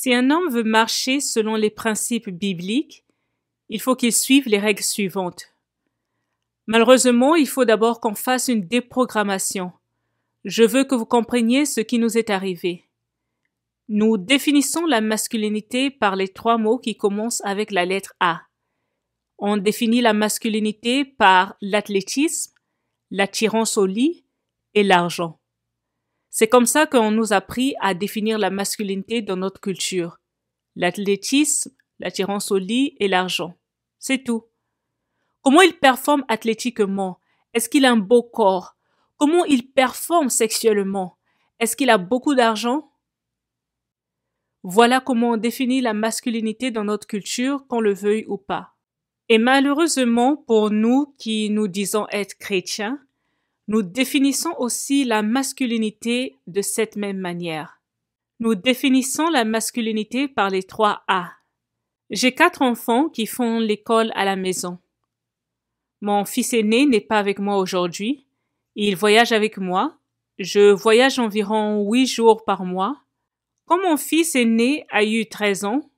Si un homme veut marcher selon les principes bibliques, il faut qu'il suive les règles suivantes. Malheureusement, il faut d'abord qu'on fasse une déprogrammation. Je veux que vous compreniez ce qui nous est arrivé. Nous définissons la masculinité par les 3 mots qui commencent avec la lettre A. On définit la masculinité par l'athlétisme, l'attirance au lit et l'argent. C'est comme ça qu'on nous a appris à définir la masculinité dans notre culture. L'athlétisme, l'attirance au lit et l'argent. C'est tout. Comment il performe athlétiquement? Est-ce qu'il a un beau corps? Comment il performe sexuellement? Est-ce qu'il a beaucoup d'argent? Voilà comment on définit la masculinité dans notre culture, qu'on le veuille ou pas. Et malheureusement, pour nous qui nous disons être chrétiens, nous définissons aussi la masculinité de cette même manière. Nous définissons la masculinité par les 3 A. J'ai 4 enfants qui font l'école à la maison. Mon fils aîné n'est pas avec moi aujourd'hui. Il voyage avec moi. Je voyage environ 8 jours par mois. Quand mon fils aîné a eu 13 ans,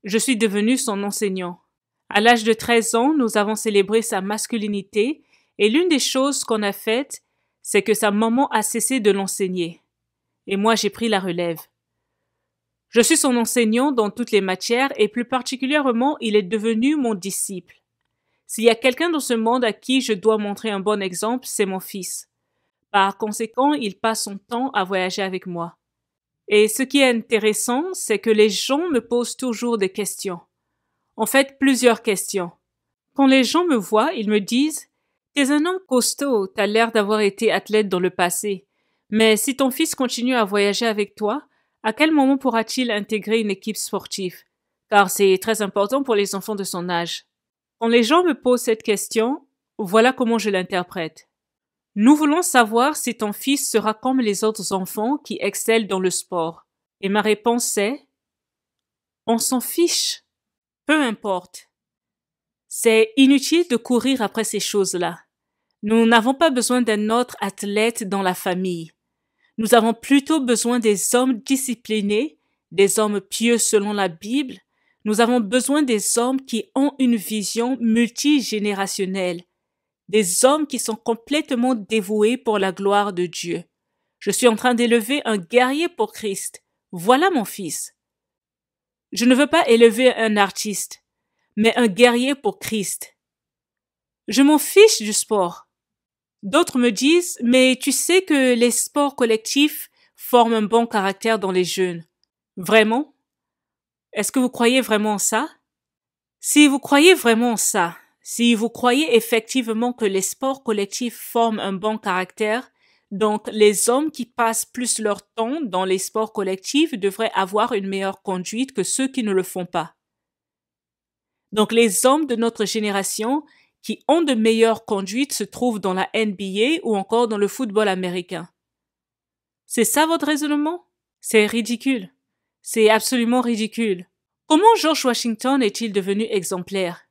je suis devenu son enseignant. À l'âge de 13 ans, nous avons célébré sa masculinité et l'une des choses qu'on a faites, c'est que sa maman a cessé de l'enseigner. Et moi, j'ai pris la relève. Je suis son enseignant dans toutes les matières et plus particulièrement, il est devenu mon disciple. S'il y a quelqu'un dans ce monde à qui je dois montrer un bon exemple, c'est mon fils. Par conséquent, il passe son temps à voyager avec moi. Et ce qui est intéressant, c'est que les gens me posent toujours des questions. En fait, plusieurs questions. Quand les gens me voient, ils me disent « T'es un homme costaud, t'as l'air d'avoir été athlète dans le passé. Mais si ton fils continue à voyager avec toi, à quel moment pourra-t-il intégrer une équipe sportive? Car c'est très important pour les enfants de son âge. » Quand les gens me posent cette question, voilà comment je l'interprète. Nous voulons savoir si ton fils sera comme les autres enfants qui excellent dans le sport. Et ma réponse est « On s'en fiche. Peu importe. C'est inutile de courir après ces choses-là. Nous n'avons pas besoin d'un autre athlète dans la famille. Nous avons plutôt besoin des hommes disciplinés, des hommes pieux selon la Bible. Nous avons besoin des hommes qui ont une vision multigénérationnelle, des hommes qui sont complètement dévoués pour la gloire de Dieu. Je suis en train d'élever un guerrier pour Christ. Voilà mon fils. Je ne veux pas élever un artiste, mais un guerrier pour Christ. Je m'en fiche du sport. D'autres me disent, mais tu sais que les sports collectifs forment un bon caractère dans les jeunes. Vraiment? Est-ce que vous croyez vraiment ça? Si vous croyez vraiment ça, si vous croyez effectivement que les sports collectifs forment un bon caractère, donc les hommes qui passent plus leur temps dans les sports collectifs devraient avoir une meilleure conduite que ceux qui ne le font pas. Donc les hommes de notre génération qui ont de meilleures conduites se trouvent dans la NBA ou encore dans le football américain. C'est ça votre raisonnement? C'est ridicule. C'est absolument ridicule. Comment George Washington est-il devenu exemplaire?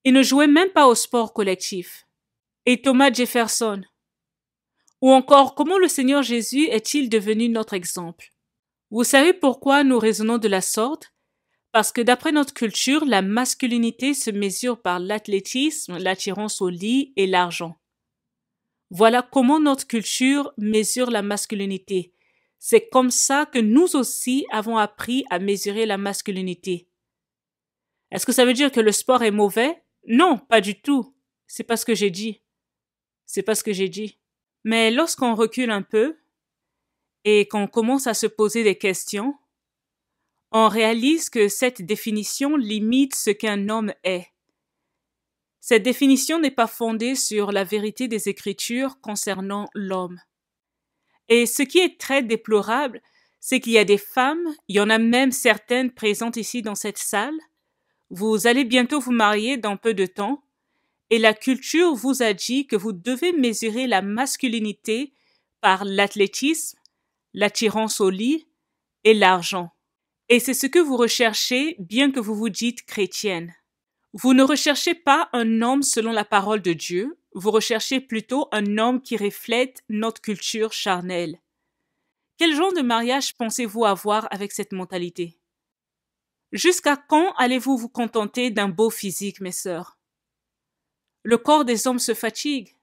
Il ne jouait même pas au sport collectif. Et Thomas Jefferson? Ou encore, comment le Seigneur Jésus est-il devenu notre exemple? Vous savez pourquoi nous raisonnons de la sorte? Parce que d'après notre culture, la masculinité se mesure par l'athlétisme, l'attirance au lit et l'argent. Voilà comment notre culture mesure la masculinité. C'est comme ça que nous aussi avons appris à mesurer la masculinité. Est-ce que ça veut dire que le sport est mauvais? Non, pas du tout. C'est pas ce que j'ai dit. C'est pas ce que j'ai dit. Mais lorsqu'on recule un peu et qu'on commence à se poser des questions, on réalise que cette définition limite ce qu'un homme est. Cette définition n'est pas fondée sur la vérité des Écritures concernant l'homme. Et ce qui est très déplorable, c'est qu'il y a des femmes, il y en a même certaines présentes ici dans cette salle. Vous allez bientôt vous marier dans peu de temps, et la culture vous a dit que vous devez mesurer la masculinité par l'athlétisme, l'attirance au lit et l'argent. Et c'est ce que vous recherchez, bien que vous vous dites chrétienne. Vous ne recherchez pas un homme selon la parole de Dieu, vous recherchez plutôt un homme qui reflète notre culture charnelle, Quel genre de mariage pensez-vous avoir avec cette mentalité? Jusqu'à quand allez-vous vous contenter d'un beau physique, mes sœurs? Le corps des hommes se fatigue.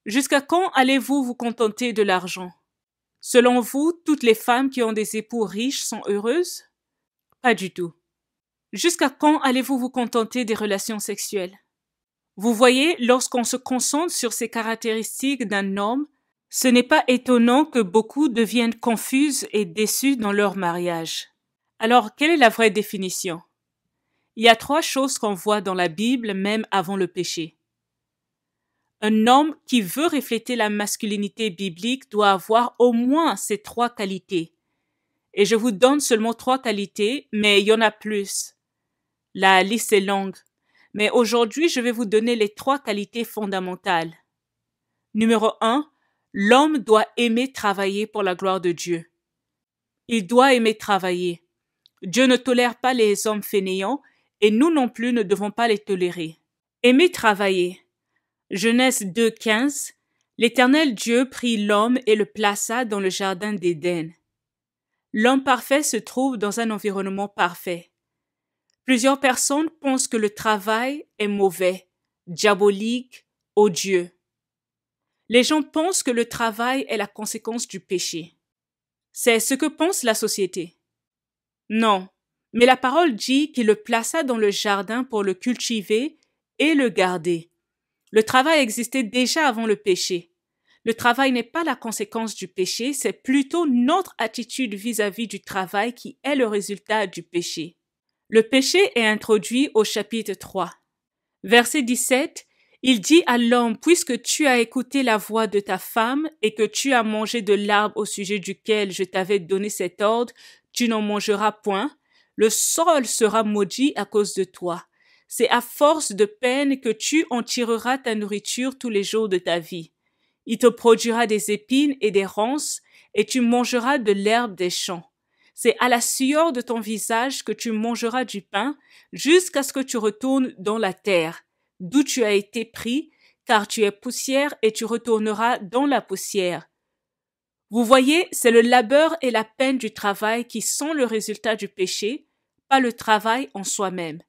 Jusqu'à quand allez-vous vous contenter de l'argent? Selon vous, toutes les femmes qui ont des époux riches sont heureuses? Pas du tout. Jusqu'à quand allez-vous vous contenter des relations sexuelles? Vous voyez, lorsqu'on se concentre sur ces caractéristiques d'un homme, ce n'est pas étonnant que beaucoup deviennent confuses et déçues dans leur mariage. Alors, quelle est la vraie définition? Il y a 3 choses qu'on voit dans la Bible même avant le péché. Un homme qui veut refléter la masculinité biblique doit avoir au moins ces 3 qualités. Et je vous donne seulement 3 qualités, mais il y en a plus. La liste est longue, mais aujourd'hui je vais vous donner les 3 qualités fondamentales. Numéro 1, l'homme doit aimer travailler pour la gloire de Dieu. Il doit aimer travailler. Dieu ne tolère pas les hommes fainéants et nous non plus ne devons pas les tolérer. Aimer travailler. Genèse 2:15, l'Éternel Dieu prit l'homme et le plaça dans le jardin d'Éden. L'homme parfait se trouve dans un environnement parfait. Plusieurs personnes pensent que le travail est mauvais, diabolique, odieux. Les gens pensent que le travail est la conséquence du péché. C'est ce que pense la société. Non, mais la parole dit qu'il le plaça dans le jardin pour le cultiver et le garder. Le travail existait déjà avant le péché. Le travail n'est pas la conséquence du péché, c'est plutôt notre attitude vis-à-vis du travail qui est le résultat du péché. Le péché est introduit au chapitre 3. Verset 17, il dit à l'homme, « Puisque tu as écouté la voix de ta femme et que tu as mangé de l'arbre au sujet duquel je t'avais donné cet ordre, tu n'en mangeras point, le sol sera maudit à cause de toi. C'est à force de peine que tu en tireras ta nourriture tous les jours de ta vie. Il te produira des épines et des ronces, et tu mangeras de l'herbe des champs. C'est à la sueur de ton visage que tu mangeras du pain, jusqu'à ce que tu retournes dans la terre, d'où tu as été pris, car tu es poussière et tu retourneras dans la poussière. » Vous voyez, c'est le labeur et la peine du travail qui sont le résultat du péché, pas le travail en soi-même.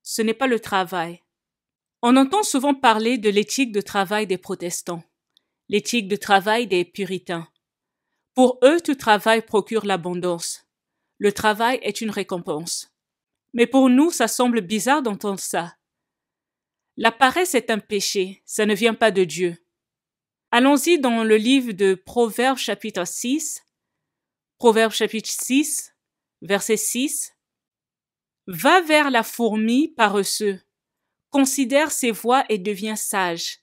Ce n'est pas le travail. On entend souvent parler de l'éthique de travail des protestants, l'éthique de travail des puritains. Pour eux, tout travail procure l'abondance. Le travail est une récompense. Mais pour nous, ça semble bizarre d'entendre ça. La paresse est un péché, ça ne vient pas de Dieu. Allons-y dans le livre de Proverbes chapitre 6, verset 6. « Va vers la fourmi paresseux, considère ses voies et deviens sage.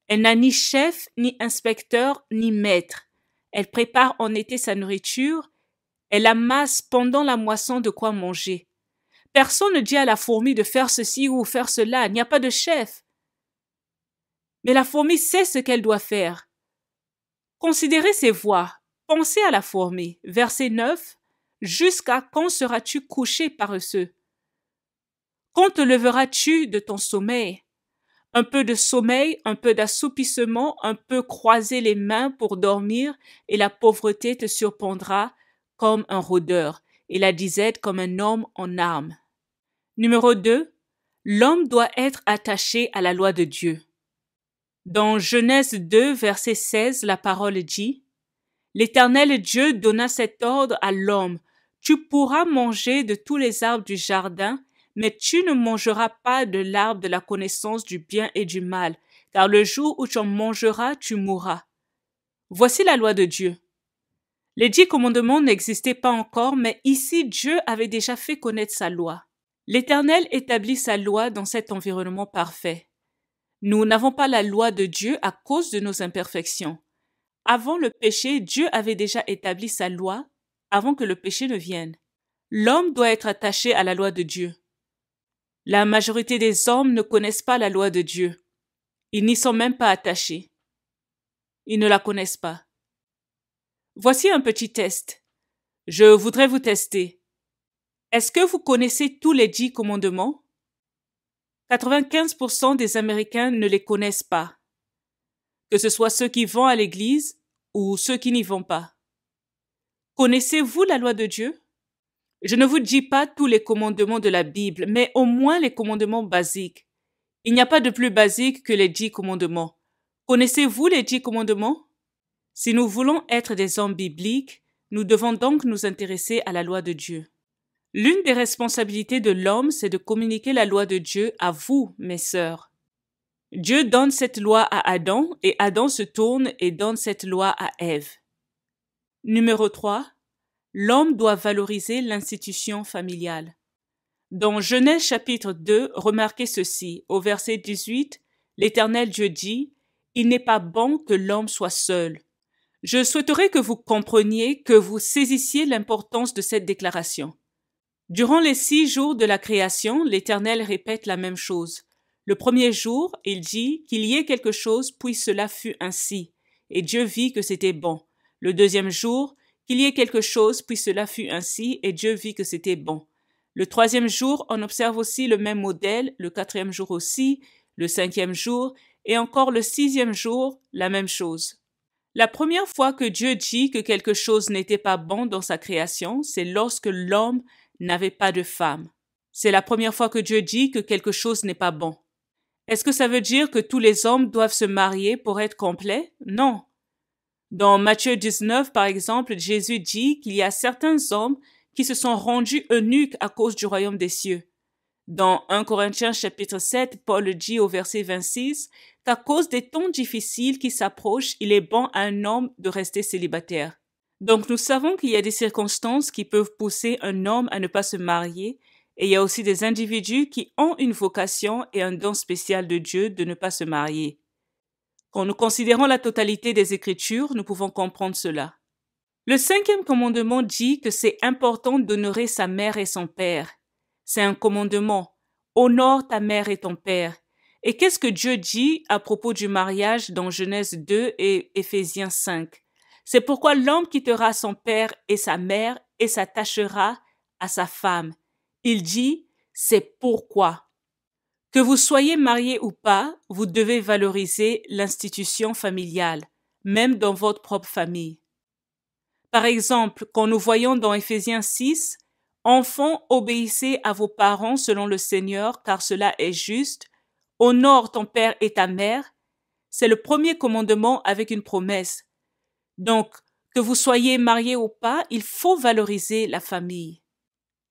Elle n'a ni chef, ni inspecteur, ni maître. Elle prépare en été sa nourriture, elle amasse pendant la moisson de quoi manger. Personne ne dit à la fourmi de faire ceci ou faire cela, il n'y a pas de chef. Mais la fourmi sait ce qu'elle doit faire. Considérez ses voies, pensez à la fourmi. Verset 9. Jusqu'à quand seras-tu couché paresseux? Quand te leveras-tu de ton sommeil? Un peu de sommeil, un peu d'assoupissement, un peu croiser les mains pour dormir, et la pauvreté te surprendra comme un rôdeur, et la disette comme un homme en armes. Numéro 2. L'homme doit être attaché à la loi de Dieu. Dans Genèse 2, verset 16, la parole dit « L'Éternel Dieu donna cet ordre à l'homme, tu pourras manger de tous les arbres du jardin, mais tu ne mangeras pas de l'arbre de la connaissance du bien et du mal, car le jour où tu en mangeras, tu mourras. » Voici la loi de Dieu. Les 10 commandements n'existaient pas encore, mais ici Dieu avait déjà fait connaître sa loi. L'Éternel établit sa loi dans cet environnement parfait. Nous n'avons pas la loi de Dieu à cause de nos imperfections. Avant le péché, Dieu avait déjà établi sa loi avant que le péché ne vienne. L'homme doit être attaché à la loi de Dieu. La majorité des hommes ne connaissent pas la loi de Dieu. Ils n'y sont même pas attachés. Ils ne la connaissent pas. Voici un petit test. Je voudrais vous tester. Est-ce que vous connaissez tous les 10 commandements? 95% des Américains ne les connaissent pas. Que ce soit ceux qui vont à l'église ou ceux qui n'y vont pas. Connaissez-vous la loi de Dieu? Je ne vous dis pas tous les commandements de la Bible, mais au moins les commandements basiques. Il n'y a pas de plus basique que les 10 commandements. Connaissez-vous les 10 commandements? Si nous voulons être des hommes bibliques, nous devons donc nous intéresser à la loi de Dieu. L'une des responsabilités de l'homme, c'est de communiquer la loi de Dieu à vous, mes sœurs. Dieu donne cette loi à Adam et Adam se tourne et donne cette loi à Ève. Numéro 3. L'homme doit valoriser l'institution familiale. Dans Genèse chapitre 2, remarquez ceci, au verset 18, l'Éternel Dieu dit « Il n'est pas bon que l'homme soit seul ». Je souhaiterais que vous compreniez, que vous saisissiez l'importance de cette déclaration. Durant les 6 jours de la création, l'Éternel répète la même chose. Le premier jour, il dit qu'il y ait quelque chose, puis cela fut ainsi, et Dieu vit que c'était bon. Le deuxième jour, qu'il y ait quelque chose, puis cela fut ainsi, et Dieu vit que c'était bon. Le troisième jour, on observe aussi le même modèle, le quatrième jour aussi, le cinquième jour, et encore le 6e jour, la même chose. La première fois que Dieu dit que quelque chose n'était pas bon dans sa création, c'est lorsque l'homme n'avait pas de femme. C'est la première fois que Dieu dit que quelque chose n'est pas bon. Est-ce que ça veut dire que tous les hommes doivent se marier pour être complets? Non. Dans Matthieu 19, par exemple, Jésus dit qu'il y a certains hommes qui se sont rendus eunuques à cause du royaume des cieux. Dans 1 Corinthiens chapitre 7, Paul dit au verset 26 qu'à cause des temps difficiles qui s'approchent, il est bon à un homme de rester célibataire. Donc nous savons qu'il y a des circonstances qui peuvent pousser un homme à ne pas se marier, et il y a aussi des individus qui ont une vocation et un don spécial de Dieu de ne pas se marier. Quand nous considérons la totalité des Écritures, nous pouvons comprendre cela. Le 5e commandement dit que c'est important d'honorer sa mère et son père. C'est un commandement. Honore ta mère et ton père. Et qu'est-ce que Dieu dit à propos du mariage dans Genèse 2 et Éphésiens 5? C'est pourquoi l'homme quittera son père et sa mère et s'attachera à sa femme. Il dit, c'est pourquoi. Que vous soyez marié ou pas, vous devez valoriser l'institution familiale, même dans votre propre famille. Par exemple, quand nous voyons dans Éphésiens 6, « Enfants, obéissez à vos parents selon le Seigneur, car cela est juste. Honore ton père et ta mère. » C'est le premier commandement avec une promesse. Donc, que vous soyez marié ou pas, il faut valoriser la famille.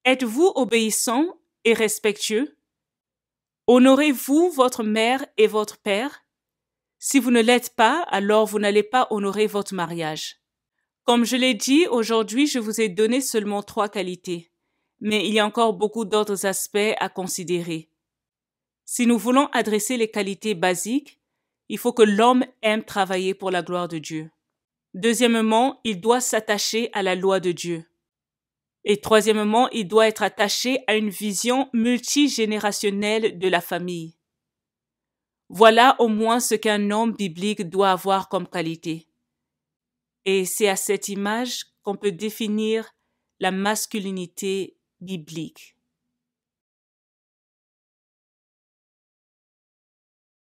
Êtes-vous obéissant et respectueux? Honorez-vous votre mère et votre père? Si vous ne l'êtes pas, alors vous n'allez pas honorer votre mariage. Comme je l'ai dit, aujourd'hui, je vous ai donné seulement 3 qualités, mais il y a encore beaucoup d'autres aspects à considérer. Si nous voulons adresser les qualités basiques, il faut que l'homme aime travailler pour la gloire de Dieu. Deuxièmement, il doit s'attacher à la loi de Dieu. Et troisièmement, il doit être attaché à une vision multigénérationnelle de la famille. Voilà au moins ce qu'un homme biblique doit avoir comme qualité. Et c'est à cette image qu'on peut définir la masculinité biblique.